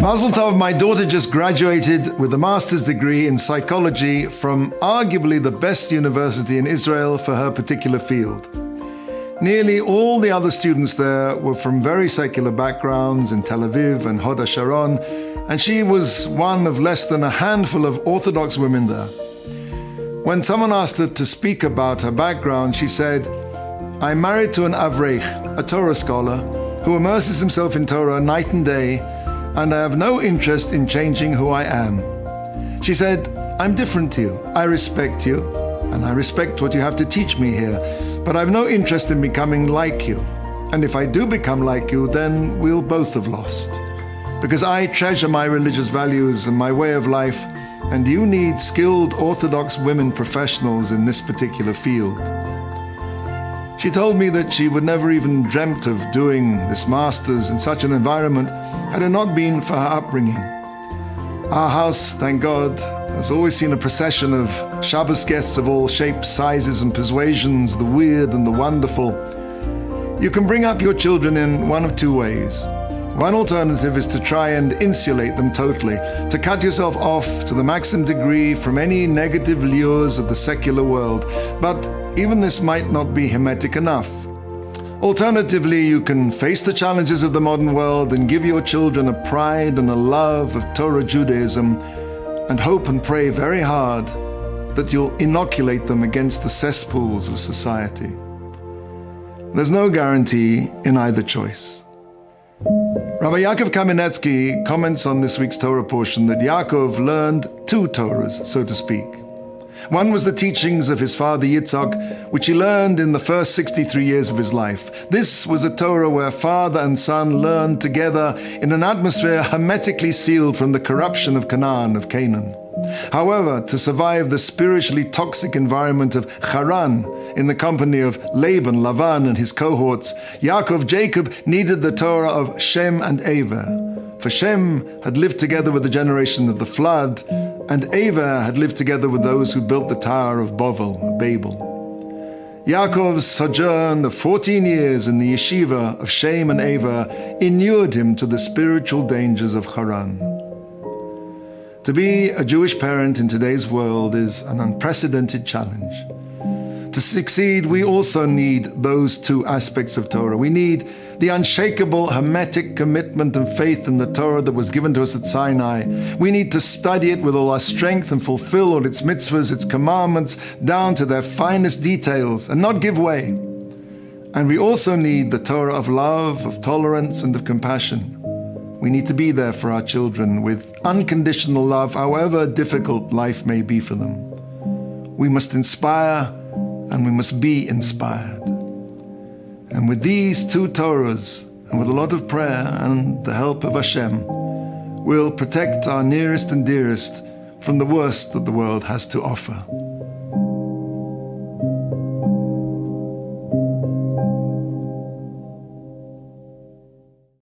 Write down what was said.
Mazel tov, my daughter just graduated with a master's degree in psychology from arguably the best university in Israel for her particular field. Nearly all the other students there were from very secular backgrounds in Tel Aviv and Hod HaSharon, and she was one of less than a handful of Orthodox women there. When someone asked her to speak about her background, she said, "I'm married to an Avreich, a Torah scholar, who immerses himself in Torah night and day, and I have no interest in changing who I am." She said, "I'm different to you. I respect you, and I respect what you have to teach me here, but I have no interest in becoming like you. And if I do become like you, then we'll both have lost. Because I treasure my religious values and my way of life, and you need skilled Orthodox women professionals in this particular field." She told me that she would never even dreamt of doing this master's in such an environment had it not been for her upbringing. Our house, thank God, has always seen a procession of Shabbos guests of all shapes, sizes, and persuasions, the weird and the wonderful. You can bring up your children in one of two ways. One alternative is to try and insulate them totally, to cut yourself off to the maximum degree from any negative lures of the secular world. But even this might not be hermetic enough. Alternatively, you can face the challenges of the modern world and give your children a pride and a love of Torah Judaism, and hope and pray very hard that you'll inoculate them against the cesspools of society. There's no guarantee in either choice. Rabbi Yaakov Kamenetsky comments on this week's Torah portion that Yaakov learned two Torahs, so to speak. One was the teachings of his father Yitzhak, which he learned in the first 63 years of his life. This was a Torah where father and son learned together in an atmosphere hermetically sealed from the corruption of Canaan. However, to survive the spiritually toxic environment of Haran in the company of Laban, Lavan, and his cohorts, Jacob needed the Torah of Shem and Ever. For Shem had lived together with the generation of the flood, and Ever had lived together with those who built the Tower of Babel. Yaakov's sojourn of 14 years in the yeshiva of Shem and Ever inured him to the spiritual dangers of Haran. To be a Jewish parent in today's world is an unprecedented challenge. To succeed, we also need those two aspects of Torah. We need the unshakable hermetic commitment and faith in the Torah that was given to us at Sinai. We need to study it with all our strength and fulfill all its mitzvahs, its commandments, down to their finest details, and not give way. And we also need the Torah of love, of tolerance, and of compassion. We need to be there for our children with unconditional love, however difficult life may be for them. We must inspire, and we must be inspired. And with these two Torahs, and with a lot of prayer and the help of Hashem, we'll protect our nearest and dearest from the worst that the world has to offer.